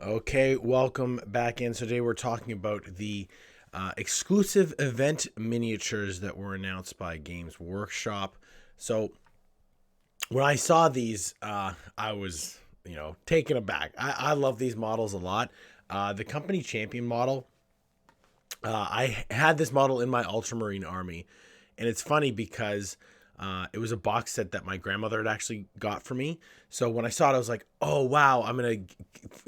Okay, welcome back in. So today we're talking about the exclusive event miniatures that were announced by Games Workshop. So when I saw these, I was, taken aback. I love these models a lot. The company champion model, I had this model in my Ultramarine army, and it's funny because it was a box set that my grandmother had actually got for me. So when I saw it, I was like, "Oh wow, I'm gonna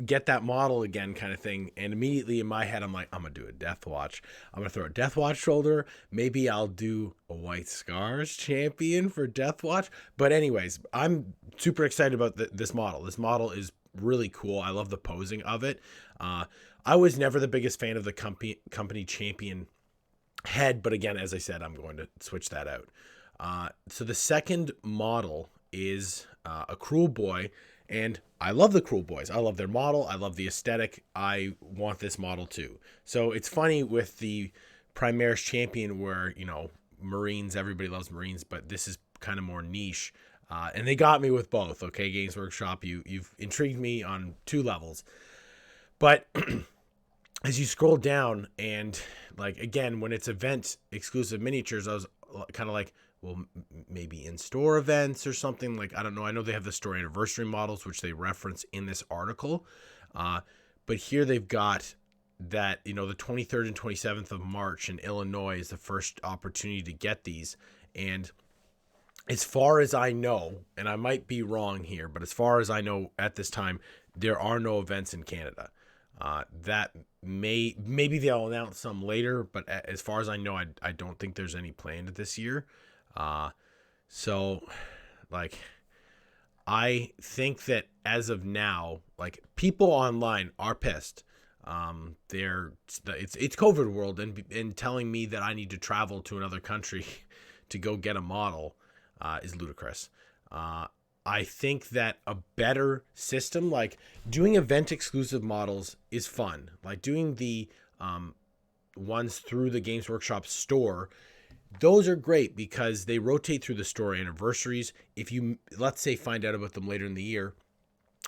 get that model again," kind of thing. And immediately in my head, I'm like, "I'm gonna do a Death Watch. I'm gonna throw a Death Watch shoulder. Maybe I'll do a White Scars champion for Death Watch." But anyways, I'm super excited about this model. This model is really cool. I love the posing of it. I was never the biggest fan of the company champion head, but again, as I said, I'm going to switch that out. So the second model is a Cruel Boy, and I love the Cruel Boys. I love their model. I love the aesthetic. I want this model too. So it's funny with the Primaris Champion where, Marines, everybody loves Marines, but this is kind of more niche. And they got me with both. Okay, Games Workshop, you've intrigued me on two levels. But as you scroll down and like again when it's event exclusive miniatures, I was kind of like, well, maybe in store events or something. Like, I don't know. I know they have the store anniversary models which they reference in this article, but here they've got that, the 23rd and 27th of March in Illinois is the first opportunity to get these. And as far as I know, and I might be wrong here, but as far as I know at this time, there are no events in Canada. That maybe they'll announce some later, but as far as I know, I don't think there's any planned this year. So like, I think that as of now, like, people online are pissed. It's COVID world, and telling me that I need to travel to another country to go get a model is ludicrous. I think that a better system, like doing event exclusive models, is fun. Like doing the ones through the Games Workshop store, those are great because they rotate through the store anniversaries. If you, let's say, find out about them later in the year,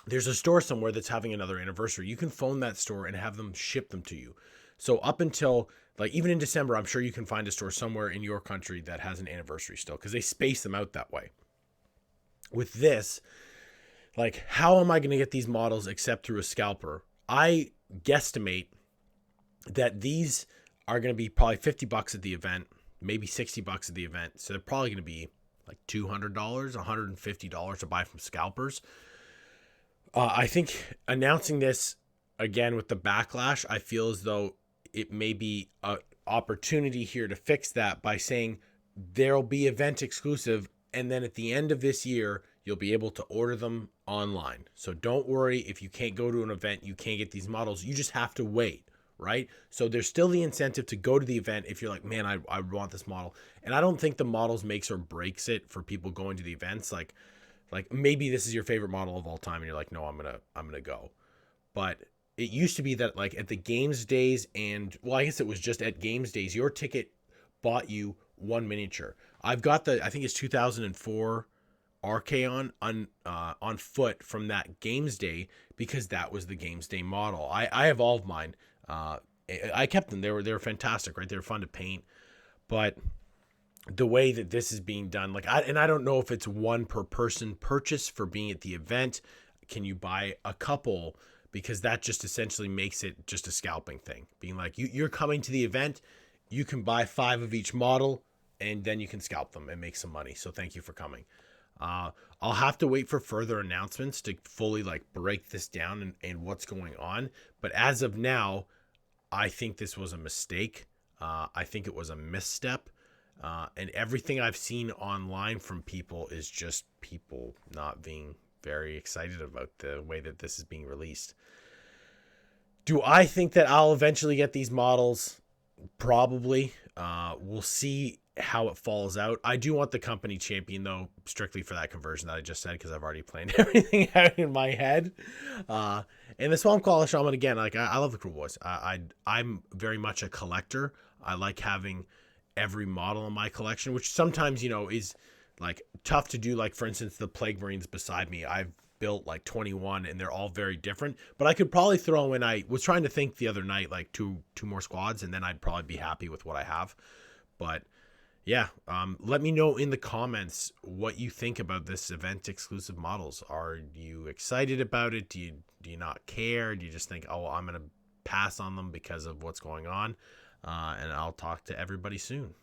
there's a store somewhere that's having another anniversary. You can phone that store and have them ship them to you. So up until, like, even in December, I'm sure you can find a store somewhere in your country that has an anniversary still because they space them out that way. With this, like, how am I going to get these models except through a scalper? I guesstimate that these are going to be probably $50 at the event, maybe $60 at the event. So they're probably going to be like $200, $150 to buy from scalpers. I think announcing this again with the backlash, I feel as though it may be an opportunity here to fix that by saying there'll be event exclusive, and then at the end of this year, you'll be able to order them online. So don't worry if you can't go to an event, you can't get these models. You just have to wait, right? So there's still the incentive to go to the event if you're like, man, I want this model. And I don't think the models makes or breaks it for people going to the events. Like maybe this is your favorite model of all time and you're like, no, I'm gonna go. But it used to be that, like, at the games days, and well, I guess it was just at games days, your ticket bought you one miniature. I've got I think it's 2004 Archaon on foot from that games day because that was the games day model. I have all of mine. I kept them. They were fantastic, right? They were fun to paint, but the way that this is being done, like, I don't know if it's one per person purchase for being at the event. Can you buy a couple? Because that just essentially makes it just a scalping thing. Being like, you're coming to the event, you can buy 5 of each model, and then you can scalp them and make some money. So thank you for coming. I'll have to wait for further announcements to fully, like, break this down and what's going on. But as of now, I think this was a mistake. I think it was a misstep. And everything I've seen online from people is just people not being very excited about the way that this is being released. Do I think that I'll eventually get these models? Probably. We'll see how it falls out. I do want the company champion, though, strictly for that conversion that I just said, because I've already planned everything out in my head. And the Swamp Claw Shaman, again, like, I love the Cruel Boys. I'm very much a collector. I like having every model in my collection, which sometimes, is like tough to do. Like, for instance, the Plague Marines beside me, I've built like 21, and they're all very different. But I could probably throw in. I was trying to think the other night, like two more squads, and then I'd probably be happy with what I have. But yeah, let me know in the comments what you think about this event exclusive models. Are you excited about it? Do you not care? Do you just think, oh, I'm gonna pass on them because of what's going on? And I'll talk to everybody soon.